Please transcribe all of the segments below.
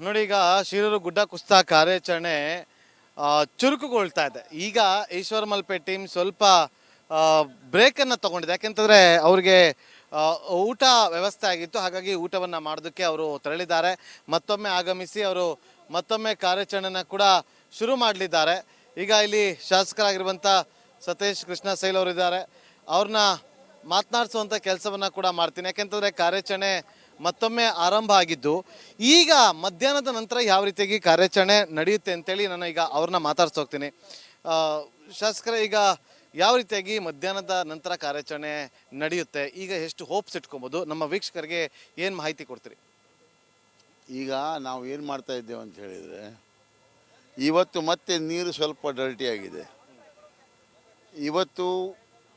ನೋಡಿ, ಈಗ ಶಿರೂರು ಗುಡ್ಡ ಕುಸಿತ ಕಾರ್ಯಾಚರಣೆ ಚುರುಕುಗೊಳ್ತಾ ಇದೆ. ಈಗ ಈಶ್ವರ ಮಲ್ಪೆ ಟೀಮ್ ಸ್ವಲ್ಪ ಬ್ರೇಕ್ ಅನ್ನ ತಗೊಂಡಿದೆ. ಯಾಕೆಂತಂದ್ರೆ ಅವ್ರಿಗೆ ಊಟ ವ್ಯವಸ್ಥೆ ಆಗಿತ್ತು, ಹಾಗಾಗಿ ಊಟವನ್ನ ಮಾಡೋದಕ್ಕೆ ಅವರು ತೆರಳಿದ್ದಾರೆ. ಮತ್ತೊಮ್ಮೆ ಆಗಮಿಸಿ ಅವರು ಮತ್ತೊಮ್ಮೆ ಕಾರ್ಯಾಚರಣೆನ ಕೂಡ ಶುರು ಮಾಡಲಿದ್ದಾರೆ. ಈಗ ಇಲ್ಲಿ ಶಾಸಕರಾಗಿರುವಂಥ ಸತೀಶ್ ಕೃಷ್ಣ ಸೈಲ್ ಅವರಿದ್ದಾರೆ, ಅವ್ರನ್ನ ಮಾತನಾಡಿಸುವಂಥ ಕೆಲಸವನ್ನ ಕೂಡ ಮಾಡ್ತೀನಿ. ಯಾಕೆಂತಂದ್ರೆ ಕಾರ್ಯಾಚರಣೆ ಮತ್ತೊಮ್ಮೆ ಆರಂಭ ಆಗಿದ್ದು, ಈಗ ಮಧ್ಯಾಹ್ನದ ನಂತರ ಯಾವ ರೀತಿಯಾಗಿ ಕಾರ್ಯಾಚರಣೆ ನಡೆಯುತ್ತೆ ಅಂತೇಳಿ ನಾನು ಈಗ ಅವ್ರನ್ನ ಮಾತಾಡ್ಸೋಗ್ತೀನಿ. ಶಾಸಕರ, ಈಗ ಯಾವ ರೀತಿಯಾಗಿ ಮಧ್ಯಾಹ್ನದ ನಂತರ ಕಾರ್ಯಾಚರಣೆ ನಡೆಯುತ್ತೆ, ಈಗ ಎಷ್ಟು ಹೋಪ್ಸ್ ಇಟ್ಕೊಬೋದು, ನಮ್ಮ ವೀಕ್ಷಕರಿಗೆ ಏನು ಮಾಹಿತಿ ಕೊಡ್ತೀರಿ? ಈಗ ನಾವು ಏನು ಮಾಡ್ತಾ ಇದ್ದೇವೆ ಅಂತ ಹೇಳಿದರೆ, ಇವತ್ತು ಮತ್ತೆ ನೀರು ಸ್ವಲ್ಪ ಡರ್ಟಿ ಆಗಿದೆ. ಇವತ್ತು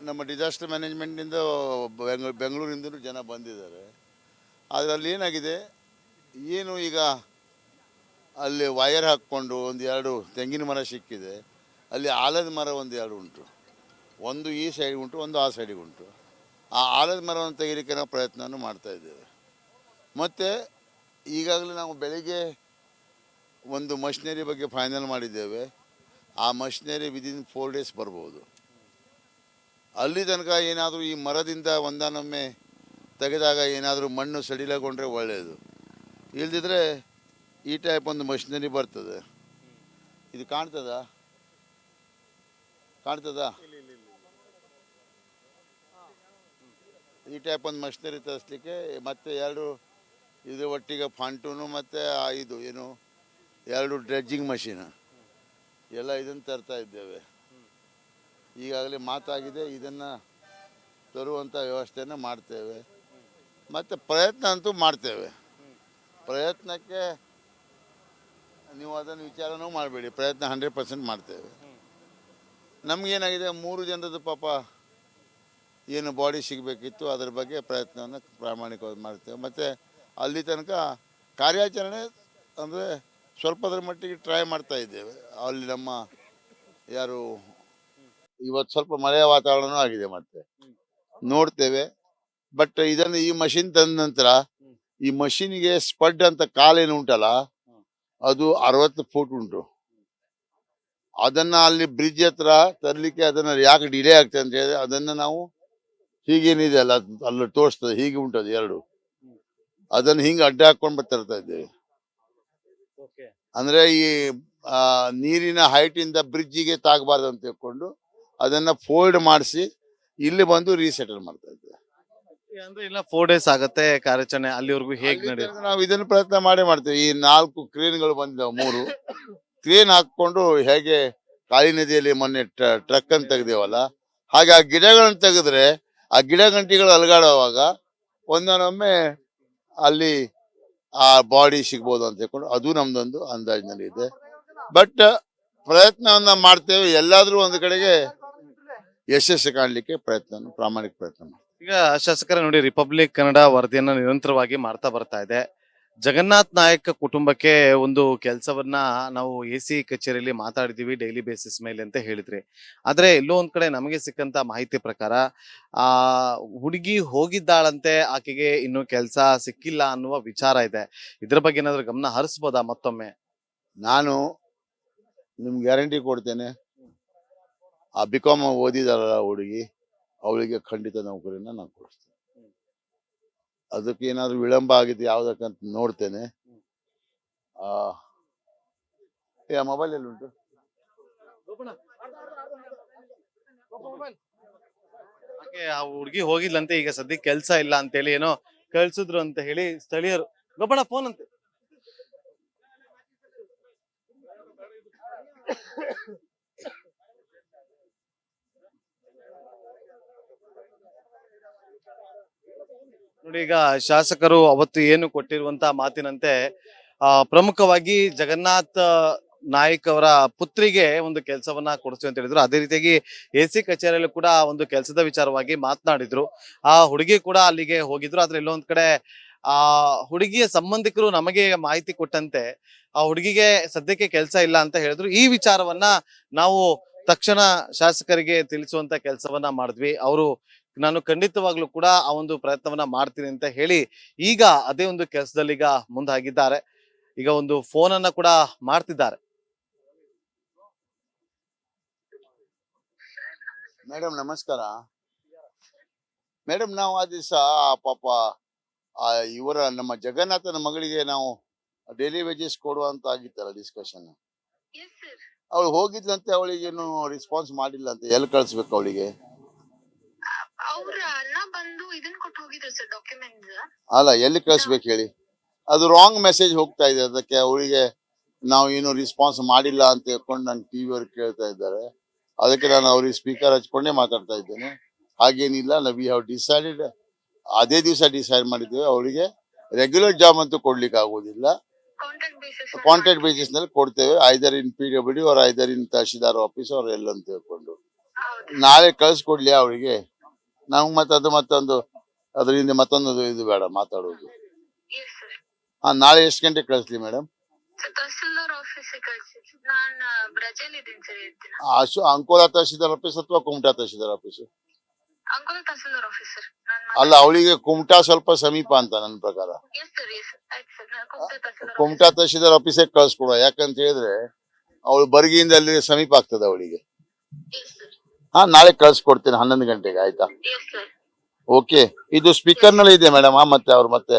ನಮ್ಮ ಡಿಸಾಸ್ಟರ್ ಮ್ಯಾನೇಜ್ಮೆಂಟಿಂದ ಬೆಂಗಳೂರಿಂದಲೂ ಜನ ಬಂದಿದ್ದಾರೆ. ಅದರಲ್ಲಿ ಏನಾಗಿದೆ, ಏನು ಈಗ ಅಲ್ಲಿ ವಯರ್ ಹಾಕ್ಕೊಂಡು ಒಂದು ಎರಡು ತೆಂಗಿನ ಮರ ಸಿಕ್ಕಿದೆ, ಅಲ್ಲಿ ಆಲದ ಮರ ಒಂದು ಎರಡು ಉಂಟು. ಒಂದು ಈ ಸೈಡ್ ಉಂಟು, ಒಂದು ಆ ಸೈಡಿಗೆ ಉಂಟು. ಆ ಆಲದ ಮರವನ್ನು ತೆಗಿಲಿಕ್ಕೆ ನಾವು ಪ್ರಯತ್ನವನ್ನು ಮಾಡ್ತಾಯಿದ್ದೇವೆ. ಮತ್ತು ಈಗಾಗಲೇ ನಾವು ಬೆಳಿಗ್ಗೆ ಒಂದು ಮಷಿನರಿ ಬಗ್ಗೆ ಫೈನಲ್ ಮಾಡಿದ್ದೇವೆ. ಆ ಮಷಿನರಿ ವಿದಿನ್ 4 days ಬರ್ಬೋದು. ಅಲ್ಲಿ ತನಕ ಏನಾದರೂ ಈ ಮರದಿಂದ ಒಂದಾನೊಮ್ಮೆ ತೆಗೆದಾಗ ಏನಾದರೂ ಮಣ್ಣು ಸಡಿಲಗೊಂಡ್ರೆ ಒಳ್ಳೆಯದು. ಇಲ್ದಿದ್ರೆ ಈ ಟೈಪ್ ಒಂದು ಮಷಿನರಿ ಬರ್ತದೆ. ಇದು ಕಾಣ್ತದಾ? ಈ ಟೈಪ್ ಒಂದು ಮಷಿನರಿ ತರಿಸ್ಲಿಕ್ಕೆ ಮತ್ತೆ ಎರಡು ಇದು ಒಟ್ಟಿಗೆ ಫಂಟೂನು ಮತ್ತು ಇದು ಏನು ಎರಡು ಡ್ರೆಡ್ಜಿಂಗ್ ಮಷೀನ್ ಎಲ್ಲ ಇದನ್ನು ತರ್ತಾ ಇದ್ದೇವೆ. ಈಗಾಗಲೇ ಮಾತಾಗಿದೆ, ಇದನ್ನು ತರುವಂಥ ವ್ಯವಸ್ಥೆಯನ್ನು ಮಾಡ್ತೇವೆ. ಮತ್ತು ಪ್ರಯತ್ನ ಅಂತೂ ಮಾಡ್ತೇವೆ. ಪ್ರಯತ್ನಕ್ಕೆ ನೀವು ಅದನ್ನು ವಿಚಾರನೂ ಮಾಡಬೇಡಿ, ಪ್ರಯತ್ನ 100% ಮಾಡ್ತೇವೆ. ನಮಗೇನಾಗಿದೆ, 3 ಜನರದ್ದು ಪಾಪ ಏನು ಬಾಡಿ ಸಿಗಬೇಕಿತ್ತು, ಅದರ ಬಗ್ಗೆ ಪ್ರಯತ್ನವನ್ನು ಪ್ರಾಮಾಣಿಕವಾಗಿ ಮಾಡ್ತೇವೆ. ಮತ್ತು ಅಲ್ಲಿ ತನಕ ಕಾರ್ಯಾಚರಣೆ ಅಂದರೆ ಸ್ವಲ್ಪದ್ರ ಮಟ್ಟಿಗೆ ಟ್ರೈ ಮಾಡ್ತಾ ಇದ್ದೇವೆ. ಅಲ್ಲಿ ನಮ್ಮ ಯಾರು ಇವತ್ತು ಸ್ವಲ್ಪ ಮಳೆಯ ವಾತಾವರಣವೂ ಆಗಿದೆ, ಮತ್ತೆ ನೋಡ್ತೇವೆ. ಬಟ್ ಇದನ್ನು ಈ ಮಷಿನ್ ತಂದ ನಂತರ ಈ ಮಷಿನ್ಗೆ ಸ್ಪಡ್ ಅಂತ ಕಾಲೇನು ಉಂಟಲ್ಲ, ಅದು 60 ಫೂಟ್ ಉಂಟು. ಅದನ್ನ ಅಲ್ಲಿ ಬ್ರಿಡ್ಜ್ ಹತ್ರ ತರಲಿಕ್ಕೆ ಅದನ್ನ ಯಾಕೆ ಡಿಲೇ ಆಗ್ತದೆ ಅಂತ ಹೇಳಿದ್ರೆ, ಅದನ್ನ ನಾವು ಹೀಗೇನಿದೆ ಅಲ್ಲ ಅಲ್ಲಿ ತೋರಿಸ್ತದೆ, ಹೀಗೆ ಉಂಟದು ಎರಡು, ಅದನ್ನು ಹಿಂಗೆ ಅಡ್ಡ ಹಾಕೊಂಡು ತರ್ತಾ ಇದ್ದೇವೆ. ಅಂದ್ರೆ ಈ ನೀರಿನ ಹೈಟ್ ಇಂದ ಬ್ರಿಡ್ಜಿಗೆ ತಾಗಬಾರ್ದು ಅಂತ ತಿಳ್ಕೊಂಡು ಅದನ್ನ ಫೋಲ್ಡ್ ಮಾಡಿಸಿ ಇಲ್ಲಿ ಬಂದು ರೀಸೆಟಲ್ ಮಾಡ್ತಾ ಇದ್ದೇವೆ. ಅಂದ್ರೆ ಇಲ್ಲ 4 days ಆಗತ್ತೆ ಕಾರ್ಯಾಚರಣೆ, ಅಲ್ಲಿವರೆಗೂ ಹೇಗೆ ನಡೆಯುತ್ತೆ? ನಾವು ಇದನ್ನ ಪ್ರಯತ್ನ ಮಾಡ್ತೇವೆ. ಈ 4 ಕ್ರೇನ್ಗಳು ಬಂದಿದ್ದಾವೆ, 3 ಕ್ರೇನ್ ಹಾಕೊಂಡು ಹೇಗೆ ಕಾಳಿ ನದಿಯಲ್ಲಿ ಮೊನ್ನೆ ಟ್ರಕ್ ಅನ್ನು ತೆಗ್ದೇವಲ್ಲ, ಹಾಗೆ ಆ ಗಿಡಗಳನ್ನು ತೆಗೆದ್ರೆ ಆ ಗಿಡ ಗಂಟಿಗಳು ಅಲಗಾಡುವಾಗ ಒಂದೊಮ್ಮೆ ಅಲ್ಲಿ ಆ ಬಾಡಿ ಸಿಗ್ಬೋದು ಅಂತ ಹೇಳ್ಕೊಂಡು ಅದು ನಮ್ದೊಂದು ಅಂದಾಜಿನಲ್ಲಿ ಇದೆ. ಬಟ್ ಪ್ರಯತ್ನವನ್ನ ಮಾಡ್ತೇವೆ, ಎಲ್ಲಾದ್ರೂ ಒಂದು ಕಡೆಗೆ ಯಶಸ್ಸು ಕಾಣಲಿಕ್ಕೆ ಪ್ರಾಮಾಣಿಕ ಪ್ರಯತ್ನ ಮಾಡ್ತೇವೆ. ಈಗ ಶಾಸಕರ ನೋಡಿ, ರಿಪಬ್ಲಿಕ್ ಕನ್ನಡ ವರದಿಯನ್ನ ನಿರಂತರವಾಗಿ ಮಾಡ್ತಾ ಬರ್ತಾ ಇದೆ. ಜಗನ್ನಾಥ್ ನಾಯಕ್ ಕುಟುಂಬಕ್ಕೆ ಒಂದು ಕೆಲಸವನ್ನ ನಾವು AC ಕಚೇರಿಯಲ್ಲಿ ಮಾತಾಡಿದೀವಿ ಡೈಲಿ ಬೇಸಿಸ್ ಮೇಲೆ ಅಂತ ಹೇಳಿದ್ರಿ. ಆದ್ರೆ ಎಲ್ಲೋ ಒಂದ್ ಕಡೆ ನಮಗೆ ಸಿಕ್ಕಂತ ಮಾಹಿತಿ ಪ್ರಕಾರ ಆ ಹುಡುಗಿ ಹೋಗಿದ್ದಾಳಂತೆ, ಆಕೆಗೆ ಇನ್ನು ಕೆಲಸ ಸಿಕ್ಕಿಲ್ಲ ಅನ್ನುವ ವಿಚಾರ ಇದೆ. ಇದ್ರ ಬಗ್ಗೆ ಏನಾದ್ರು ಗಮನ ಹರಿಸ್ಬೋದಾ ಮತ್ತೊಮ್ಮೆ? ನಾನು ನಿಮ್ಗೆ ಗ್ಯಾರಂಟಿ ಕೊಡ್ತೇನೆ, ಆ BCom ಓದಿದಾರಲ್ಲ ಹುಡುಗಿ, ಅವಳಿಗೆ ಖಂಡಿತ ನೌಕರಿನ ನಾನು ಕೊಡಿಸ್ತೇನೆ. ಅದಕ್ಕೆ ಏನಾದ್ರು ವಿಳಂಬ ಆಗಿದ್ದು ಯಾವ್ದಕ್ಕಂತ ನೋಡ್ತೇನೆ. ಮೊಬೈಲ್ ಎಲ್ಲಿ ಉಂಟು? ಆ ಹುಡುಗಿ ಹೋಗಿಲ್ಲಂತೆ, ಈಗ ಸದ್ಯಕ್ಕೆ ಕೆಲ್ಸ ಇಲ್ಲ ಅಂತೇಳಿ ಏನೋ ಕಳ್ಸಿದ್ರು ಅಂತ ಹೇಳಿ ಸ್ಥಳೀಯರು. ಗೊಬ್ಬಣ ಫೋನ್ ಅಂತೆ. ನೋಡಿ, ಈಗ ಶಾಸಕರು ಅವತ್ತು ಏನು ಕೊಟ್ಟಿರುವಂತ ಮಾತಿನಂತೆ ಪ್ರಮುಖವಾಗಿ ಜಗನ್ನಾಥ್ ನಾಯ್ಕ್ ಅವರ ಪುತ್ರಿಗೆ ಒಂದು ಕೆಲಸವನ್ನ ಕೊಡಿಸ್ತೀವಿ ಅಂತ ಹೇಳಿದ್ರು. ಅದೇ ರೀತಿಯಾಗಿ AC ಕಚೇರಿಯಲ್ಲೂ ಕೂಡ ಒಂದು ಕೆಲಸದ ವಿಚಾರವಾಗಿ ಮಾತನಾಡಿದ್ರು. ಆ ಹುಡುಗಿ ಕೂಡ ಅಲ್ಲಿಗೆ ಹೋಗಿದ್ರು. ಆದ್ರೆ ಎಲ್ಲೊಂದ್ ಕಡೆ ಆ ಹುಡುಗಿಯ ಸಂಬಂಧಿಕರು ನಮಗೆ ಮಾಹಿತಿ ಕೊಟ್ಟಂತೆ ಆ ಹುಡುಗಿಗೆ ಸದ್ಯಕ್ಕೆ ಕೆಲಸ ಇಲ್ಲ ಅಂತ ಹೇಳಿದ್ರು. ಈ ವಿಚಾರವನ್ನ ನಾವು ತಕ್ಷಣ ಶಾಸಕರಿಗೆ ತಿಳಿಸುವಂತ ಕೆಲಸವನ್ನ ಮಾಡಿದ್ವಿ. ಅವರು ನಾನು ಖಂಡಿತವಾಗ್ಲೂ ಕೂಡ ಆ ಒಂದು ಪ್ರಯತ್ನವನ್ನ ಮಾಡ್ತೀನಿ ಅಂತ ಹೇಳಿ ಈಗ ಅದೇ ಒಂದು ಕೆಲಸದಲ್ಲಿ ಈಗ ಮುಂದಾಗಿದ್ದಾರೆ. ಈಗ ಒಂದು ಫೋನ್ ಅನ್ನ ಕೂಡ ಮಾಡ್ತಿದ್ದಾರೆ. ಮೇಡಮ್ ನಮಸ್ಕಾರ. ಮೇಡಮ್ ನಾವು ಆ ದಿವಸ ಪಾಪ ಇವರ ನಮ್ಮ ಜಗನ್ನಾಥನ ಮಗಳಿಗೆ ನಾವು ಡೈಲಿ ವೇಜಸ್ ಕೊಡುವಂತ ಆಗಿತ್ತಲ್ಲ ಡಿಸ್ಕಷನ್. ಅವಳು ಹೋಗಿದ್ಲಂತೆ, ಅವಳಿಗೇನು ರೆಸ್ಪಾನ್ಸ್ ಮಾಡಿಲ್ಲ ಅಂತ. ಎಲ್ಲಿ ಕಳ್ಸ್ಬೇಕು ಅವಳಿಗೆ? ಅವ್ರ ಅಣ್ಣ ಬಂದು ಇದನ್ನ ಕೊಟ್ಟು ಹೋಗಿದ್ರು ಸರ್, ಡಾಕ್ಯುಮೆಂಟ್ಸ್. ಅಲ್ಲ, ಎಲ್ಲಿ ಕಳ್ಸ್ಬೇಕು ಹೇಳಿ? ಅದು ರಾಂಗ್ ಮೆಸೇಜ್ ಹೋಗ್ತಾ ಇದೆ. ಅದಕ್ಕೆ ಅವಳಿಗೆ ನಾವು ಏನು ರೆಸ್ಪಾನ್ಸ್ ಮಾಡಿಲ್ಲ ಅಂತ ಹೇಳ್ಕೊಂಡು ನನ್ನ ಟಿವಿ ಅವ್ರು ಕೇಳ್ತಾ ಇದ್ದಾರೆ. ಅದಕ್ಕೆ ನಾನು ಅವ್ರಿಗೆ ಸ್ಪೀಕರ್ ಹಚ್ಕೊಂಡೇ ಮಾತಾಡ್ತಾ ಇದ್ದೇನೆ. ಹಾಗೇನಿಲ್ಲ, ವಿ ಹ್ಯಾವ್ ಡಿಸೈಡೆಡ್, ಅದೇ ದಿವಸ ಡಿಸೈಡ್ ಮಾಡಿದ್ದೇವೆ ಅವಳಿಗೆ ರೆಗ್ಯುಲರ್ ಜಾಬ್ ಅಂತೂ ಕೊಡ್ಲಿಕ್ಕೆ ಆಗೋದಿಲ್ಲ. ಕಾಂಟ್ರಾಕ್ಟ್ ಬೇಸಿಸ್ ನಲ್ಲಿ ಕೊಡ್ತೇವೆ, ಐದರ್ ಇನ್ PWD or either in tahsildar office ಅವ್ರ ಎಲ್ಲ ಅಂತ ಹೇಳ್ಕೊಂಡು. ನಾಳೆ ಕಳ್ಸಿಕೊಡ್ಲಿ ಅವಳಿಗೆ. ನಮ್ಗೆ ಮತ್ತೊಂದು ಅದರಿಂದ ಮತ್ತೊಂದು ಇದು ಬೇಡ ಮಾತಾಡೋದು. ನಾಳೆ ಎಷ್ಟು ಗಂಟೆ ಕಳಿಸ್ಲಿ ಮೇಡಮ್? ತಹಸೀಲ್ದಾರ್ ಆಫೀಸ್ ಕಳಿಸಿ, ನಾನು ರಜೆಯಲ್ಲಿ ಇದ್ದೀನಿ ಸರ್ ಇರ್ತೀನಿ. ಅಂಕೋಲಾ ತಹಶೀಲ್ದಾರ್ ಆಫೀಸ್ ಅಥವಾ Kumta tahsildar office? Ankola tahsildar office sir. ಅಲ್ಲ, ಅವಳಿಗೆ ಕುಮಟಾ ಸ್ವಲ್ಪ ಸಮೀಪ ಅಂತ ನನ್ನ ಪ್ರಕಾರ. ಕುಮಟಾ ತಹಶೀಲ್ದಾರ್ ಆಫೀಸೇ ಕಳ್ಸ್ಕೊಡುವ. ಯಾಕಂತ ಹೇಳಿದ್ರೆ ಅವಳು ಬರ್ಗಿಯಿಂದ ಅಲ್ಲಿ ಸಮೀಪ ಆಗ್ತದೆ ಅವಳಿಗೆ. ನಾಳೆ ಕಳ್ಸ್ಕೊಡ್ತೇನೆ 11 ಗಂಟೆಗೆ, ಆಯ್ತಾ? ಓಕೆ. ಇದು ಸ್ಪೀಕರ್ ನಲ್ಲಿ ಇದೆ ಮೇಡಮ್. ಮತ್ತೆ ಅವ್ರು ಮತ್ತೆ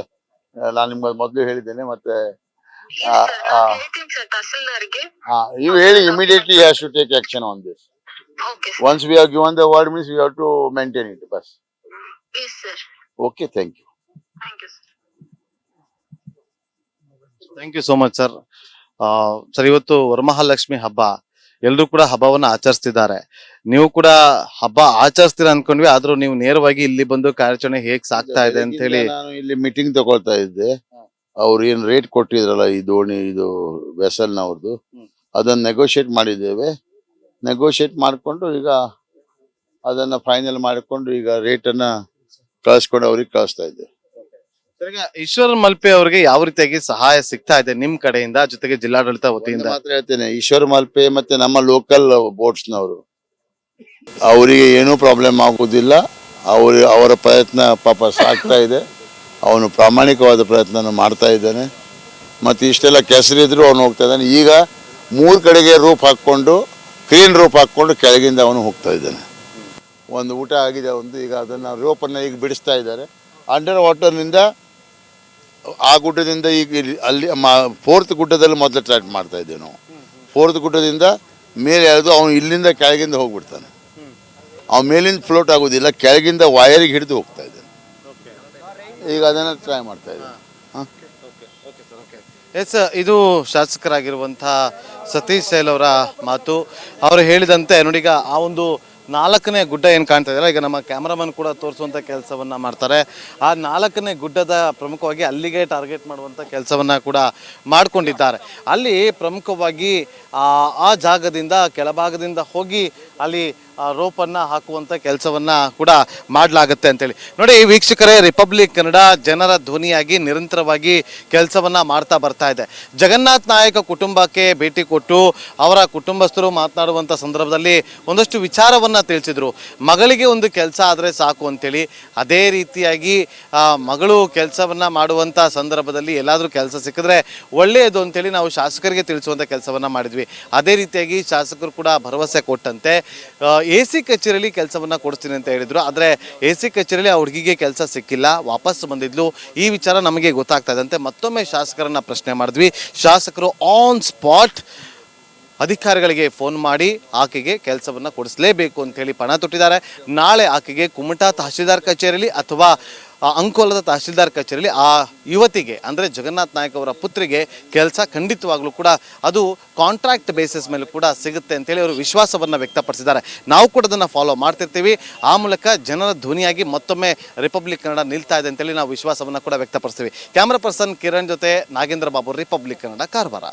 ನಾನು ನಿಮ್ಗೆ ಮೊದ್ಲು ಹೇಳಿದ್ದೇನೆ. ಮತ್ತೆ you ಹೇಳಿ immediately he has to take action on this. Once we have given the word means we have to maintain it. Bas. Yes sir. Okay, thank you. Thank you sir. Thank you so much sir. Sir, ಇವತ್ತು ವರಮಹಾಲಕ್ಷ್ಮಿ ಹಬ್ಬ, ಎಲ್ರು ಕೂಡ ಹಬ್ಬವನ್ನ ಆಚರಿಸ್ತಿದ್ದಾರೆ. ನೀವು ಕೂಡ ಹಬ್ಬ ಆಚರಿಸ್ತೀರಾ ಅನ್ಕೊಂಡ್ವಿ, ಆದ್ರೂ ನೀವು ನೇರವಾಗಿ ಇಲ್ಲಿ ಬಂದು ಕಾರ್ಯಾಚರಣೆ ಹೇಗ್ ಸಾಗ್ತಾ ಇದೆ ಅಂತ ಹೇಳಿ ನಾನು ಇಲ್ಲಿ ಮೀಟಿಂಗ್ ತಗೊಳ್ತಾ ಇದ್ದೆ. ಅವ್ರು ಏನ್ ರೇಟ್ ಕೊಟ್ಟಿದ್ರಲ್ಲ ಈ ದೋಣಿ ಇದು ವೆಸಲ್ ನವ್ರದ್ದು, ಅದನ್ನ ನೆಗೋಷಿಯೇಟ್ ಮಾಡಿದ್ದೇವೆ. ನೆಗೋಷಿಯೇಟ್ ಮಾಡ್ಕೊಂಡು ಈಗ ಅದನ್ನ ಫೈನಲ್ ಮಾಡಿಕೊಂಡು ಈಗ ರೇಟ್ ಅನ್ನ ಕಳಿಸ್ಕೊಂಡು ಅವ್ರಿಗೆ ಕಳಿಸ್ತಾ ಇದ್ದೇವೆ. ಈಗ ಈಶ್ವರ ಮಲ್ಪೆ ಅವರಿಗೆ ಯಾವ ರೀತಿಯಾಗಿ ಸಹಾಯ ಸಿಗ್ತಾ ಇದೆ ನಿಮ್ ಕಡೆಯಿಂದ, ಜೊತೆಗೆ ಜಿಲ್ಲಾಡಳಿತ ವತಿಯಿಂದ? ಮಾತ್ರ ಹೇಳ್ತೇನೆ, ಈಶ್ವರ ಮಲ್ಪೆ ಮತ್ತೆ ನಮ್ಮ ಲೋಕಲ್ ಬೋಟ್ಸ್ ನವರು ಅವರಿಗೆ ಏನೂ ಪ್ರಾಬ್ಲಮ್ ಆಗುದಿಲ್ಲ. ಅವರ ಪ್ರಯತ್ನ ಪಾಪ ಸಾಗ್ತಾ ಇದೆ. ಅವನು ಪ್ರಾಮಾಣಿಕವಾದ ಪ್ರಯತ್ನ ಮಾಡ್ತಾ ಇದ್ದಾನೆ. ಮತ್ತೆ ಇಷ್ಟೆಲ್ಲ ಕೆಸರಿದ್ರು ಅವನು ಹೋಗ್ತಾ ಇದ್ದಾನೆ. ಈಗ 3 ಕಡೆಗೆ ರೂಪ್ ಹಾಕೊಂಡು, ಕ್ರೀನ್ ರೂಪ್ ಹಾಕೊಂಡು ಕೆಳಗಿಂದ ಅವನು ಹೋಗ್ತಾ ಇದ್ದಾನೆ. ಒಂದು ಊಟ ಆಗಿದೆ ಒಂದು. ಈಗ ಅದನ್ನ ರೋಪನ್ನು ಈಗ ಬಿಡಿಸ್ತಾ ಇದ್ದಾರೆ. ಅಂಡರ್ ವಾಟರ್ನಿಂದ ಆ ಗುಡ್ಡದಿಂದ ಈಗ ಅಲ್ಲಿ 4th ಗುಡ್ಡದಲ್ಲಿ ಮೊದಲು ಟ್ರೈ ಮಾಡ್ತಾ ಇದ್ದೇವೆ ನಾವು. 4th ಗುಡ್ಡದಿಂದ ಮೇಲೆ ಎಳೆದು ಅವನು ಇಲ್ಲಿಂದ ಕೆಳಗಿಂದ ಹೋಗ್ಬಿಡ್ತಾನೆ. ಅವ್ನು ಮೇಲಿಂದ ಫ್ಲೋಟ್ ಆಗೋದಿಲ್ಲ, ಕೆಳಗಿಂದ ವಯರಿಗೆ ಹಿಡಿದು ಹೋಗ್ತಾ ಇದ್ದಾನೆ. ಈಗ ಅದನ್ನ ಟ್ರೈ ಮಾಡ್ತಾ ಇದ್ದಾನೆ. ಎಸ್, ಇದು ಶಾಸಕರಾಗಿರುವಂತಹ ಸತೀಶ್ ಸೈಲ್ ಅವರ ಮಾತು. ಅವರು ಹೇಳಿದಂತೆ ನೋಡಿ, ಈಗ ಆ ಒಂದು 4ನೇ ಗುಡ್ಡ ಏನು ಕಾಣ್ತಾ ಇದೆಯಲ್ಲ, ಈಗ ನಮ್ಮ ಕ್ಯಾಮ್ರಾಮನ್ ಕೂಡ ತೋರಿಸುವಂಥ ಕೆಲಸವನ್ನ ಮಾಡ್ತಾರೆ. ಆ 4ನೇ ಗುಡ್ಡದ ಪ್ರಮುಖವಾಗಿ ಅಲ್ಲಿಗೆ ಟಾರ್ಗೆಟ್ ಮಾಡುವಂಥ ಕೆಲಸವನ್ನ ಕೂಡ ಮಾಡಿಕೊಂಡಿದ್ದಾರೆ. ಅಲ್ಲಿ ಪ್ರಮುಖವಾಗಿ ಆ ಜಾಗದಿಂದ ಕೆಳಭಾಗದಿಂದ ಹೋಗಿ ಅಲ್ಲಿ ರೋಪನ್ನ ಹಾಕುವಂಥ ಕೆಲಸವನ್ನ ಕೂಡ ಮಾಡಲಾಗುತ್ತೆ ಅಂತೇಳಿ. ನೋಡಿ ವೀಕ್ಷಕರೇ, ರಿಪಬ್ಲಿಕ್ ಕನ್ನಡ ಜನರ ಧ್ವನಿಯಾಗಿ ನಿರಂತರವಾಗಿ ಕೆಲಸವನ್ನ ಮಾಡ್ತಾ ಬರ್ತಾ ಇದೆ. ಜಗನ್ನಾಥ್ ನಾಯಕ ಕುಟುಂಬಕ್ಕೆ ಭೇಟಿ ಕೊಟ್ಟು ಅವರ ಕುಟುಂಬಸ್ಥರು ಮಾತನಾಡುವಂಥ ಸಂದರ್ಭದಲ್ಲಿ ಒಂದಷ್ಟು ವಿಚಾರವನ್ನ ತಿಳಿಸಿದ್ರು. ಮಗಳಿಗೆ ಒಂದು ಕೆಲಸ ಆದರೆ ಸಾಕು ಅಂತೇಳಿ. ಅದೇ ರೀತಿಯಾಗಿ ಮಗಳು ಕೆಲಸವನ್ನ ಮಾಡುವಂಥ ಸಂದರ್ಭದಲ್ಲಿ ಎಲ್ಲಾದರೂ ಕೆಲಸ ಸಿಕ್ಕಿದ್ರೆ ಒಳ್ಳೆಯದು ಅಂತೇಳಿ ನಾವು ಶಾಸಕರಿಗೆ ತಿಳಿಸುವಂಥ ಕೆಲಸವನ್ನ ಮಾಡಿದ್ವಿ. ಅದೇ ರೀತಿಯಾಗಿ ಶಾಸಕರು ಕೂಡ ಭರವಸೆ ಕೊಟ್ಟಂತೆ AC ಕಚೇರಿಯಲ್ಲಿ ಕೆಲಸವನ್ನ ಕೊಡಿಸ್ತೀನಿ ಅಂತ ಹೇಳಿದ್ರು. ಆದರೆ AC ಕಚೇರಿಯಲ್ಲಿ ಆ ಹುಡುಗಿಗೆ ಕೆಲಸ ಸಿಕ್ಕಿಲ್ಲ, ವಾಪಸ್ ಬಂದಿದ್ಲು. ಈ ವಿಚಾರ ನಮಗೆ ಗೊತ್ತಾಗ್ತಾ ಇದ್ದಂತೆ ಮತ್ತೊಮ್ಮೆ ಶಾಸಕರನ್ನ ಪ್ರಶ್ನೆ ಮಾಡಿದ್ವಿ. ಶಾಸಕರು ಆನ್ ಸ್ಪಾಟ್ ಅಧಿಕಾರಿಗಳಿಗೆ ಫೋನ್ ಮಾಡಿ ಆಕೆಗೆ ಕೆಲಸವನ್ನ ಕೊಡಿಸಲೇಬೇಕು ಅಂತ ಹೇಳಿ ಪಣ ತೊಟ್ಟಿದ್ದಾರೆ. ನಾಳೆ ಆಕೆಗೆ ಕುಮಟಾ ತಹಶೀಲ್ದಾರ್ ಕಚೇರಿಯಲ್ಲಿ ಅಥವಾ ಅಂಕೋಲದ ತಹಶೀಲ್ದಾರ್ ಕಚೇರಿಯಲ್ಲಿ ಆ ಯುವತಿಗೆ ಅಂದರೆ ಜಗನ್ನಾಥ್ ನಾಯಕ್ ಅವರ ಪುತ್ರಿಗೆ ಕೆಲಸ ಖಂಡಿತವಾಗ್ಲೂ ಕೂಡ ಅದು ಕಾಂಟ್ರಾಕ್ಟ್ ಬೇಸಿಸ್ ಮೇಲೆ ಕೂಡ ಸಿಗುತ್ತೆ ಅಂತೇಳಿ ಅವರು ವಿಶ್ವಾಸವನ್ನು ವ್ಯಕ್ತಪಡಿಸಿದ್ದಾರೆ. ನಾವು ಕೂಡ ಅದನ್ನು ಫಾಲೋ ಮಾಡ್ತಿರ್ತೀವಿ. ಆ ಮೂಲಕ ಜನರ ಧ್ವನಿಯಾಗಿ ಮತ್ತೊಮ್ಮೆ ರಿಪಬ್ಲಿಕ್ ಕನ್ನಡ ನಿಲ್ತಾ ಇದೆ ಅಂತೇಳಿ ನಾವು ವಿಶ್ವಾಸವನ್ನು ಕೂಡ ವ್ಯಕ್ತಪಡಿಸ್ತೀವಿ. ಕ್ಯಾಮ್ರಾ ಪರ್ಸನ್ ಕಿರಣ್ ಜೊತೆ ನಾಗೇಂದ್ರ ಬಾಬು, ರಿಪಬ್ಲಿಕ್ ಕನ್ನಡ, ಕಾರವಾರ.